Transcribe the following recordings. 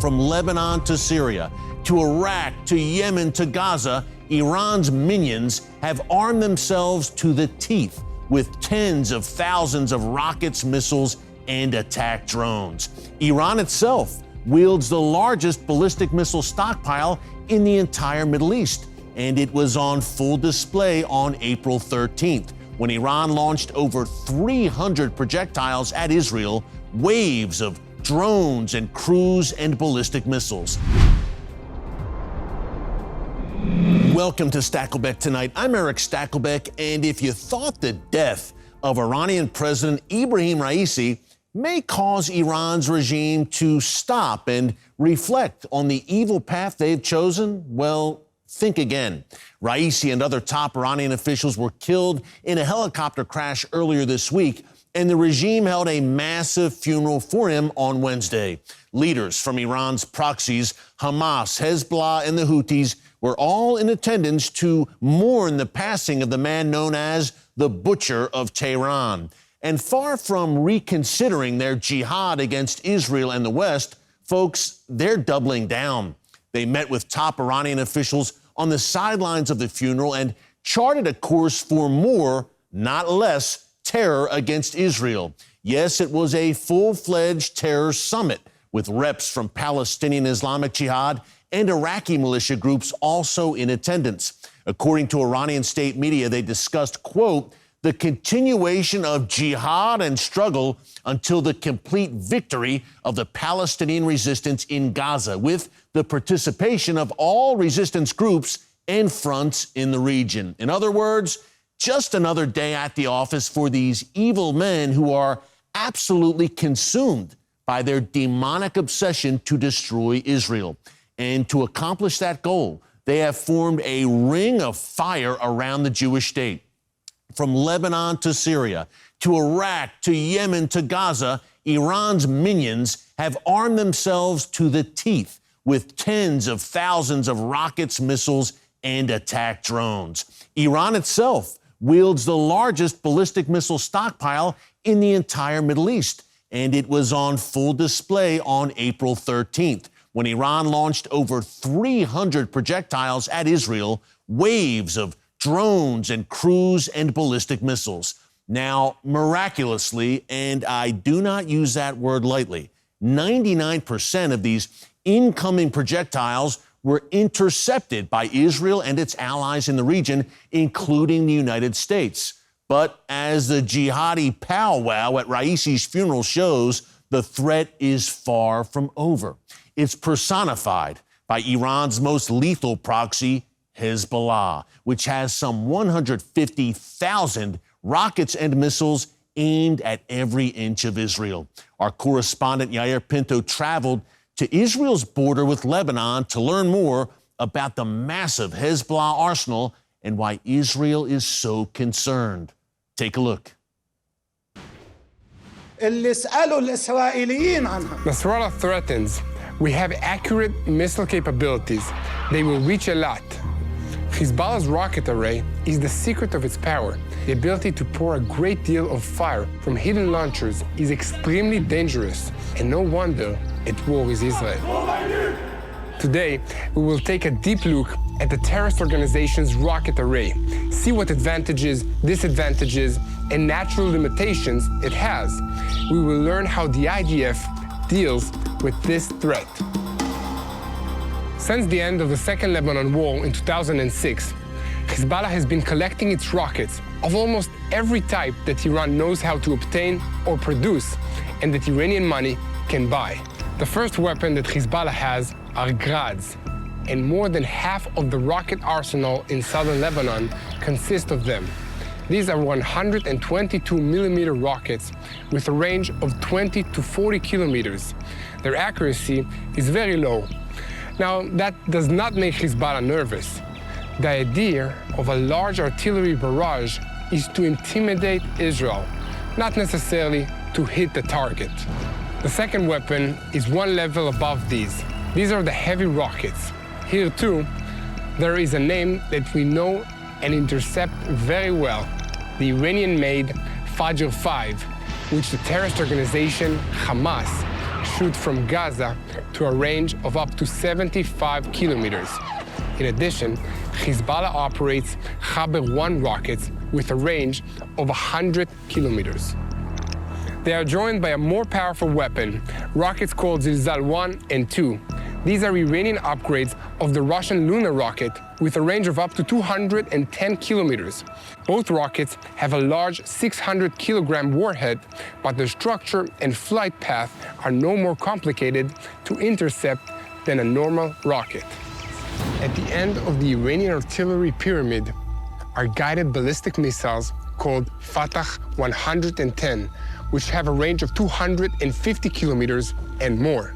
From Lebanon to Syria, to Iraq, to Yemen, to Gaza, Iran's minions have armed themselves to the teeth with tens of thousands of rockets, missiles, and attack drones. Iran itself wields the largest ballistic missile stockpile in the entire Middle East, and it was on full display on April 13th, when Iran launched over 300 projectiles at Israel, waves of drones and cruise and ballistic missiles. Welcome to Stakelbeck Tonight. I'm Erick Stakelbeck, and if you thought the death of Iranian President Ibrahim Raisi may cause Iran's regime to stop and reflect on the evil path they've chosen, well, think again. Raisi and other top Iranian officials were killed in a helicopter crash earlier this week, and the regime held a massive funeral for him on Wednesday. Leaders from Iran's proxies, Hamas, Hezbollah, and the Houthis, were all in attendance to mourn the passing of the man known as the Butcher of Tehran. And far from reconsidering their jihad against Israel and the West, folks, they're doubling down. They met with top Iranian officials on the sidelines of the funeral and charted a course for more, not less, terror against Israel. Yes, it was a full-fledged terror summit with reps from Palestinian Islamic Jihad and Iraqi militia groups also in attendance. According to Iranian state media, they discussed, quote, the continuation of jihad and struggle until the complete victory of the Palestinian resistance in Gaza, with the participation of all resistance groups and fronts in the region. In other words, just another day at the office for these evil men who are absolutely consumed by their demonic obsession to destroy Israel. And to accomplish that goal, they have formed a ring of fire around the Jewish state. From Lebanon to Syria, to Iraq, to Yemen, to Gaza, Iran's minions have armed themselves to the teeth with tens of thousands of rockets, missiles, and attack drones. Iran itself wields the largest ballistic missile stockpile in the entire Middle East, and it was on full display on April 13th, when Iran launched over 300 projectiles at Israel, waves of drones and cruise and ballistic missiles. Now, miraculously, and I do not use that word lightly, 99% of these incoming projectiles were intercepted by Israel and its allies in the region, including the United States. But as the jihadi powwow at Raisi's funeral shows, the threat is far from over. It's personified by Iran's most lethal proxy, Hezbollah, which has some 150,000 rockets and missiles aimed at every inch of Israel. Our correspondent Yair Pinto traveled to Israel's border with Lebanon to learn more about the massive Hezbollah arsenal and why Israel is so concerned. Take a look. Nasrallah threatens. We have accurate missile capabilities. They will reach a lot. Hezbollah's rocket array is the secret of its power. The ability to pour a great deal of fire from hidden launchers is extremely dangerous, and no wonder it worries Israel. Today, we will take a deep look at the terrorist organization's rocket array, see what advantages, disadvantages, and natural limitations it has. We will learn how the IDF deals with this threat. Since the end of the Second Lebanon War in 2006, Hezbollah has been collecting its rockets of almost every type that Iran knows how to obtain or produce and that Iranian money can buy. The first weapon that Hezbollah has are Grads, and more than half of the rocket arsenal in southern Lebanon consists of them. These are 122mm rockets with a range of 20 to 40 kilometers. Their accuracy is very low. Now, that does not make Hezbollah nervous. The idea of a large artillery barrage is to intimidate Israel, not necessarily to hit the target. The second weapon is one level above these. These are the heavy rockets. Here, too, there is a name that we know and intercept very well, the Iranian-made Fajr 5, which the terrorist organization Hamas shoot from Gaza to a range of up to 75 kilometers. In addition, Hezbollah operates Khaber-1 rockets with a range of 100 kilometers. They are joined by a more powerful weapon, rockets called Zilzal-1 and 2. These are Iranian upgrades of the Russian Luna rocket with a range of up to 210 kilometers. Both rockets have a large 600-kilogram warhead, but their structure and flight path are no more complicated to intercept than a normal rocket. At the end of the Iranian artillery pyramid are guided ballistic missiles called Fatah 110, which have a range of 250 kilometers and more.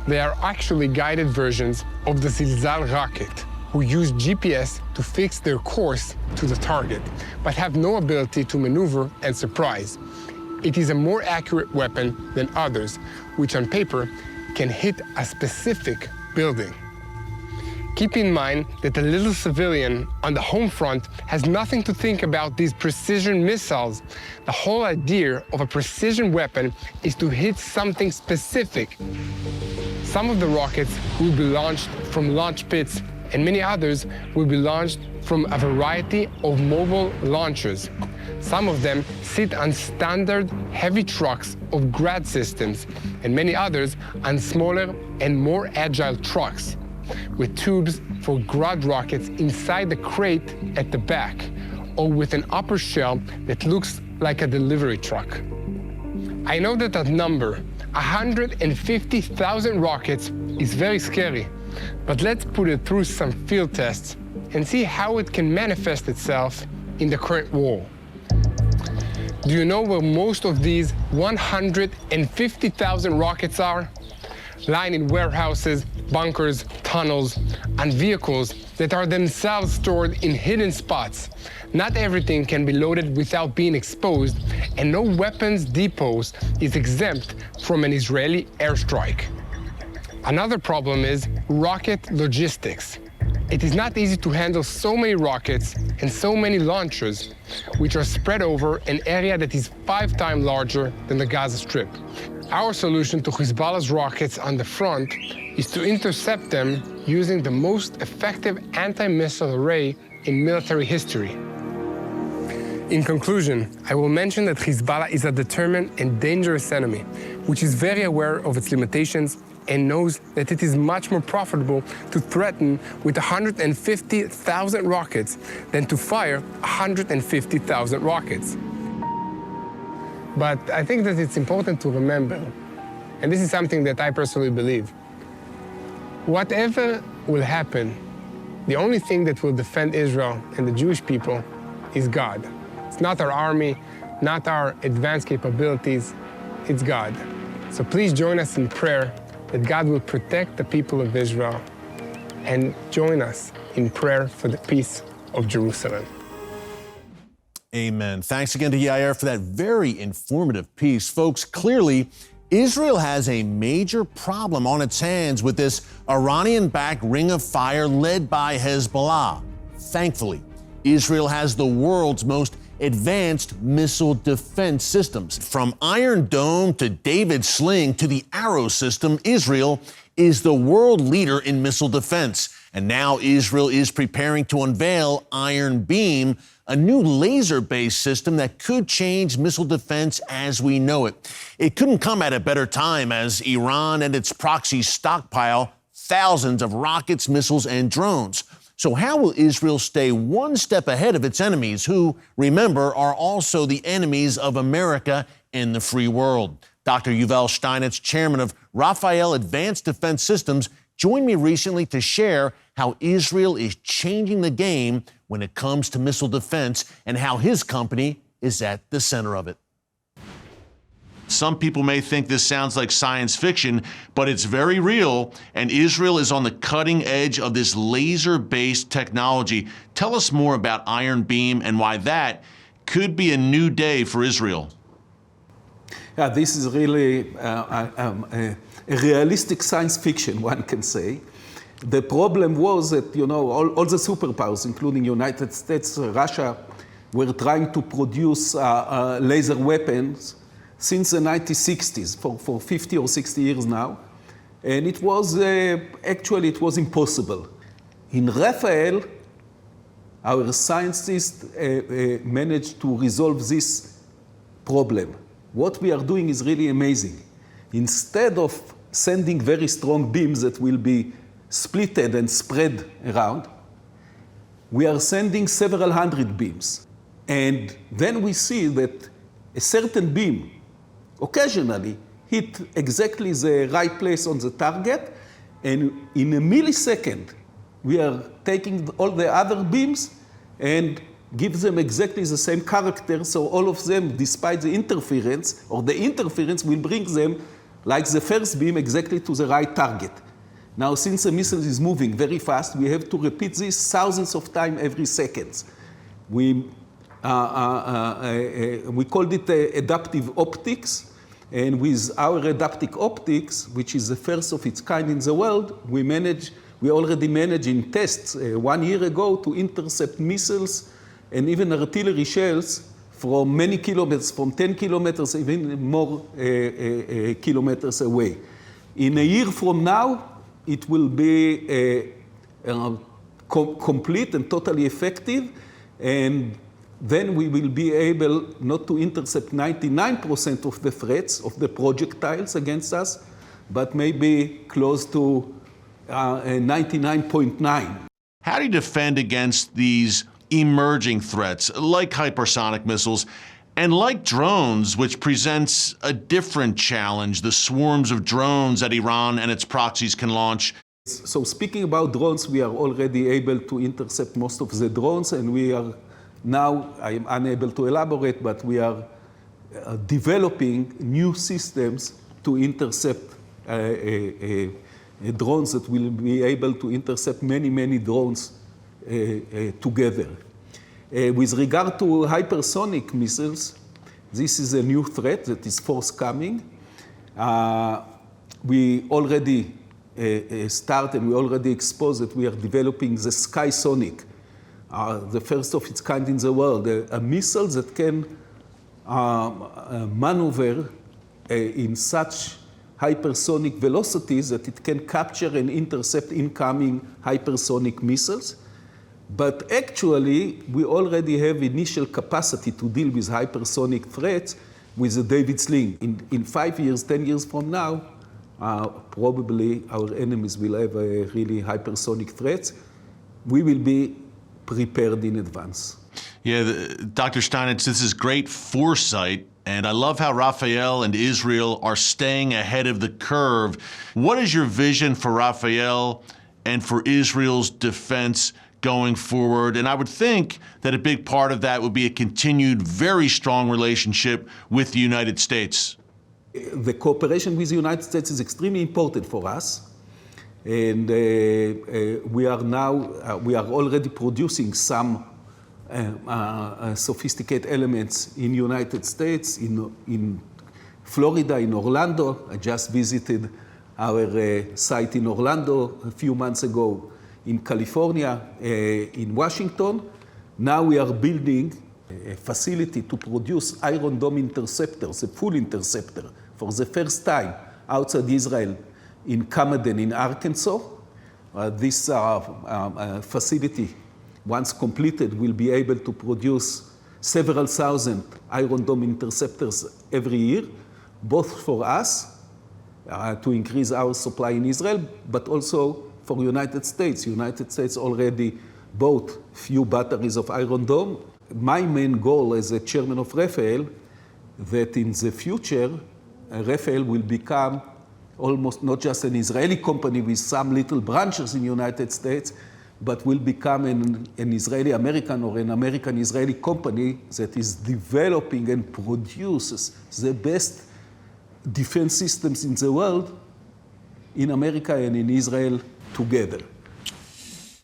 They are actually guided versions of the Zilzal rocket, who use GPS to fix their course to the target, but have no ability to maneuver and surprise. It is a more accurate weapon than others, which on paper can hit a specific building. Keep in mind that the little civilian on the home front has nothing to think about these precision missiles. The whole idea of a precision weapon is to hit something specific. Some of the rockets will be launched from launch pits, and many others will be launched from a variety of mobile launchers. Some of them sit on standard heavy trucks of Grad systems, and many others on smaller and more agile trucks, with tubes for Grad rockets inside the crate at the back, or with an upper shell that looks like a delivery truck. I know that number, 150,000 rockets, is very scary, but let's put it through some field tests and see how it can manifest itself in the current war. Do you know where most of these 150,000 rockets are? Lying in warehouses, bunkers, tunnels, and vehicles that are themselves stored in hidden spots. Not everything can be loaded without being exposed, and no weapons depots is exempt from an Israeli airstrike. Another problem is rocket logistics. It is not easy to handle so many rockets and so many launchers, which are spread over an area that is 5 times larger than the Gaza Strip. Our solution to Hezbollah's rockets on the front is to intercept them using the most effective anti-missile array in military history. In conclusion, I will mention that Hezbollah is a determined and dangerous enemy, which is very aware of its limitations and knows that it is much more profitable to threaten with 150,000 rockets than to fire 150,000 rockets. But I think that it's important to remember, and this is something that I personally believe, whatever will happen, the only thing that will defend Israel and the Jewish people is God. It's not our army, not our advanced capabilities, it's God. So please join us in prayer that God will protect the people of Israel, and join us in prayer for the peace of Jerusalem. Amen. Thanks again to Yair for that very informative piece. Folks, clearly, Israel has a major problem on its hands with this Iranian-backed ring of fire led by Hezbollah. Thankfully, Israel has the world's most advanced missile defense systems. From Iron Dome to David Sling to the Arrow system, Israel is the world leader in missile defense. And now Israel is preparing to unveil Iron Beam, a new laser-based system that could change missile defense as we know it. It couldn't come at a better time as Iran and its proxies stockpile thousands of rockets, missiles, and drones. So how will Israel stay one step ahead of its enemies, who, remember, are also the enemies of America and the free world? Dr. Yuval Steinitz, chairman of Rafael Advanced Defense Systems, joined me recently to share how Israel is changing the game when it comes to missile defense and how his company is at the center of it. Some people may think this sounds like science fiction, but it's very real, and Israel is on the cutting edge of this laser-based technology. Tell us more about Iron Beam and why that could be a new day for Israel. Yeah, this is really a realistic science fiction, one can say. The problem was that, all the superpowers, including United States, Russia, were trying to produce laser weapons since the 1960s, for 50 or 60 years now. And it was, actually, it was impossible. In Rafael, our scientists managed to resolve this problem. What we are doing is really amazing. Instead of sending very strong beams that will be splitted and spread around, we are sending several hundred beams. And then we see that a certain beam occasionally hit exactly the right place on the target, and in a millisecond, we are taking all the other beams and give them exactly the same character, so all of them, despite the interference, or the interference will bring them, like the first beam, exactly to the right target. Now, since the missile is moving very fast, we have to repeat this thousands of times every second. We called it adaptive optics, and with our adaptive optics, which is the first of its kind in the world, we already managed in tests 1 year ago to intercept missiles and even artillery shells from many kilometers, from 10 kilometers, even more kilometers away. In a year from now, it will be complete and totally effective, and then we will be able not to intercept 99% of the threats, of the projectiles against us, but maybe close to 99.9. How do you defend against these emerging threats, like hypersonic missiles, and like drones, which presents a different challenge, the swarms of drones that Iran and its proxies can launch? So speaking about drones, we are already able to intercept most of the drones, and we are now, I am unable to elaborate, but we are developing new systems to intercept drones that will be able to intercept many, many drones together. With regard to hypersonic missiles, this is a new threat that is forthcoming. We already started, we already exposed that we are developing the Skysonic, the first of its kind in the world, a missile that can maneuver in such hypersonic velocities that it can capture and intercept incoming hypersonic missiles. But actually, we already have initial capacity to deal with hypersonic threats with the David Sling. In 5 years, 10 years from now, probably our enemies will have really hypersonic threats. We will be prepared in advance. Yeah, Dr. Steinitz, this is great foresight, and I love how Rafael and Israel are staying ahead of the curve. What is your vision for Rafael and for Israel's defense going forward? And I would think that a big part of that would be a continued, very strong relationship with the United States. The cooperation with the United States is extremely important for us. And we are already producing some sophisticated elements in United States, in Florida, in Orlando. I just visited our site in Orlando a few months ago, in California, in Washington. Now we are building a facility to produce Iron Dome interceptors, a full interceptor, for the first time outside Israel, in Camden, in Arkansas. This facility, once completed, will be able to produce several thousand Iron Dome interceptors every year, both for us, to increase our supply in Israel, but also for United States. United States already bought few batteries of Iron Dome. My main goal as a chairman of Rafael, that in the future, Rafael will become almost not just an Israeli company with some little branches in the United States, but will become an Israeli-American or an American-Israeli company that is developing and produces the best defense systems in the world, in America and in Israel together.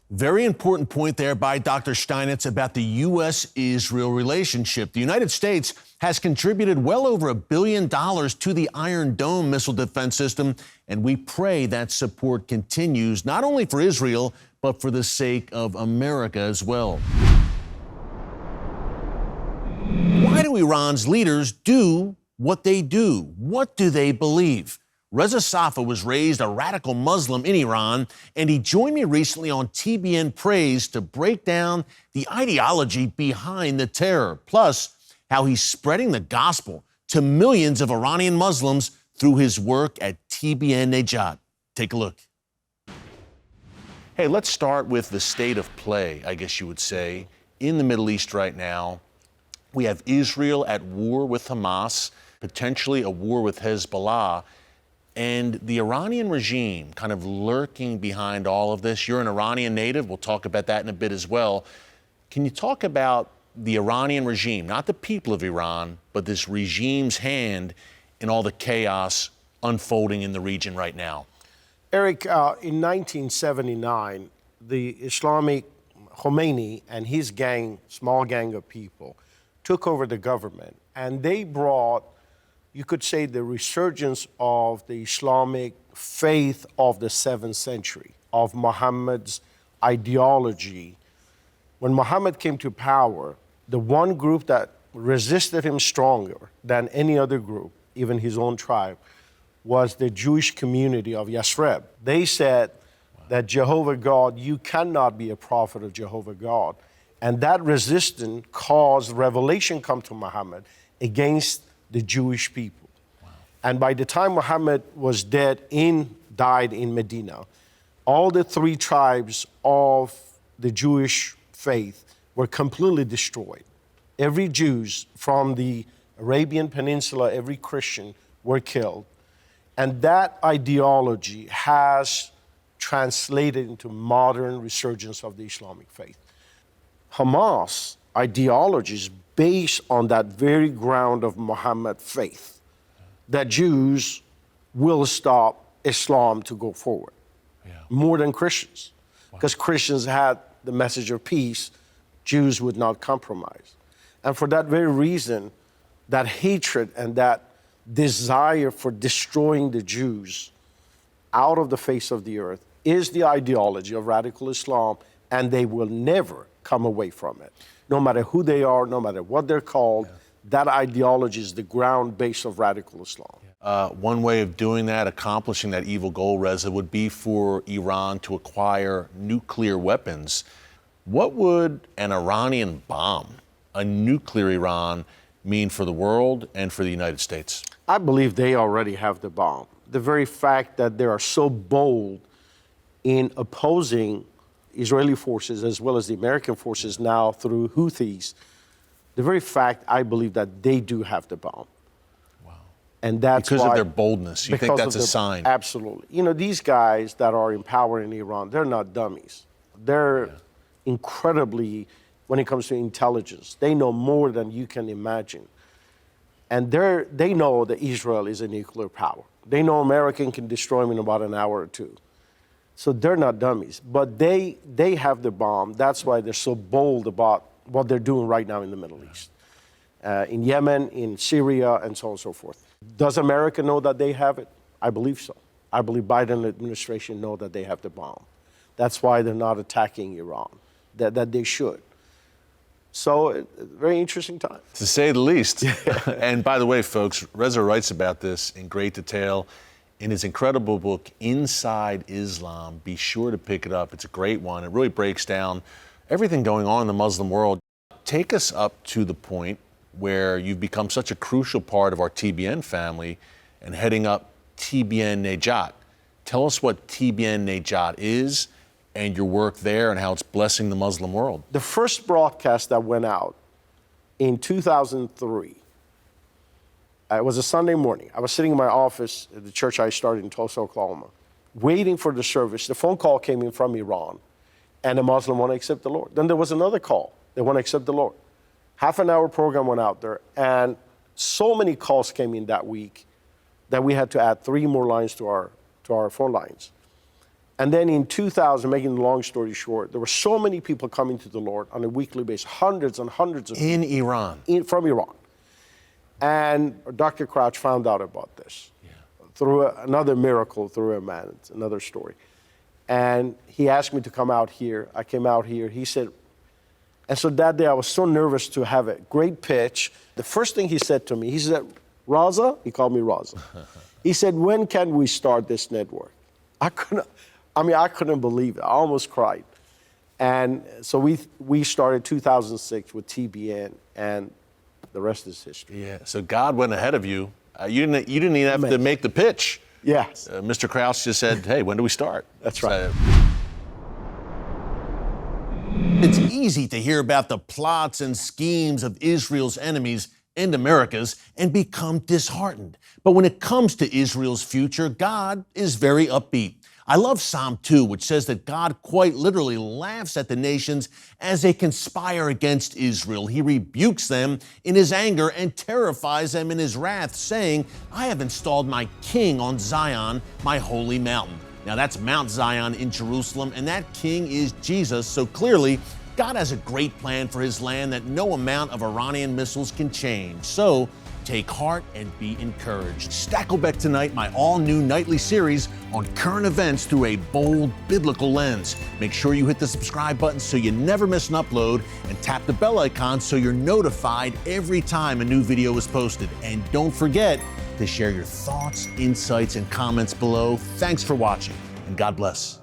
Very important point there by Dr. Steinitz about the U.S.-Israel relationship. The United States has contributed well over $1 billion to the Iron Dome missile defense system, and we pray that support continues, not only for Israel, but for the sake of America as well. Why do Iran's leaders do what they do. What do they believe? Reza Safa was raised a radical Muslim in Iran, and he joined me recently on TBN Praise to break down the ideology behind the terror, plus how he's spreading the gospel to millions of Iranian Muslims through his work at TBN Nejat. Take a look. Hey, let's start with the state of play, I guess you would say, in the Middle East right now. We have Israel at war with Hamas, potentially a war with Hezbollah, and the Iranian regime kind of lurking behind all of this. You're an Iranian native. We'll talk about that in a bit as well. Can you talk about the Iranian regime, not the people of Iran, but this regime's hand in all the chaos unfolding in the region right now? Eric, in 1979, the Islamic Khomeini and his gang, small gang of people, took over the government, and they brought, you could say, the resurgence of the Islamic faith of the 7th century, of Muhammad's ideology. When Muhammad came to power, the one group that resisted him stronger than any other group, even his own tribe, was the Jewish community of Yathrib. They said that Jehovah God, you cannot be a prophet of Jehovah God. And that resistance caused revelation come to Muhammad against the Jewish people. Wow. And by the time Muhammad was died in Medina, all the 3 tribes of the Jewish faith were completely destroyed. Every Jew from the Arabian Peninsula, every Christian were killed. And that ideology has translated into modern resurgence of the Islamic faith. Hamas ideology is based on that very ground of Muhammad faith, that Jews will stop Islam to go forward, more than Christians. Because Christians had the message of peace, Jews would not compromise. And for that very reason, that hatred and that desire for destroying the Jews out of the face of the earth is the ideology of radical Islam, and they will never come away from it. No matter who they are, no matter what they're called, that ideology is the ground base of radical Islam. One way of doing that, accomplishing that evil goal, Reza, would be for Iran to acquire nuclear weapons. What would an Iranian bomb, a nuclear Iran, mean for the world and for the United States? I believe they already have the bomb. The very fact that they are so bold in opposing Israeli forces as well as the American forces now through Houthis, the very fact, I believe, that they do have the bomb. Wow. And that's because why, of their boldness. You think that's a sign? Absolutely. You know, these guys that are in power in Iran, they're not dummies. They're incredibly, when it comes to intelligence, they know more than you can imagine. And they know that Israel is a nuclear power. They know America can destroy them in about an hour or two. So they're not dummies, but they have the bomb. That's why they're so bold about what they're doing right now in the Middle East, in Yemen, in Syria, and so on and so forth. Does America know that they have it? I believe so. I believe Biden administration know that they have the bomb. That's why they're not attacking Iran, that they should. So, very interesting time. To say the least. And by the way, folks, Reza writes about this in great detail in his incredible book, Inside Islam. Be sure to pick it up. It's a great one. It really breaks down everything going on in the Muslim world. Take us up to the point where you've become such a crucial part of our TBN family and heading up TBN Nejat. Tell us what TBN Nejat is and your work there and how it's blessing the Muslim world. The first broadcast that went out in 2003, it was a Sunday morning. I was sitting in my office at the church I started in Tulsa, Oklahoma, waiting for the service. The phone call came in from Iran, and a Muslim want to accept the Lord. Then there was another call. They want to accept the Lord. Half an hour program went out there, and so many calls came in that week that we had to add 3 more lines to our phone lines. And then in 2000, making the long story short, there were so many people coming to the Lord on a weekly basis, hundreds and hundreds of in Iran. From Iran. And Dr. Crouch found out about this through another miracle, through a man. It's another story. And he asked me to come out here. I came out here. He said, and so that day I was so nervous to have a great pitch. The first thing he said to me, he said, Reza, he called me Reza. He said, when can we start this network? I couldn't believe it. I almost cried. And so we started 2006 with TBN, and the rest is history. Yeah, so God went ahead of you. You didn't even have to make the pitch. Yes. Mr. Krause just said, hey, when do we start? That's right. It's easy to hear about the plots and schemes of Israel's enemies and America's and become disheartened. But when it comes to Israel's future, God is very upbeat. I love Psalm 2, which says that God quite literally laughs at the nations as they conspire against Israel. He rebukes them in his anger and terrifies them in his wrath, saying, I have installed my king on Zion, my holy mountain. Now that's Mount Zion in Jerusalem, and that king is Jesus. So clearly, God has a great plan for his land that no amount of Iranian missiles can change. So take heart and be encouraged. Stakelbeck Tonight, my all-new nightly series on current events through a bold biblical lens. Make sure you hit the subscribe button so you never miss an upload, and tap the bell icon so you're notified every time a new video is posted. And don't forget to share your thoughts, insights, and comments below. Thanks for watching, and God bless.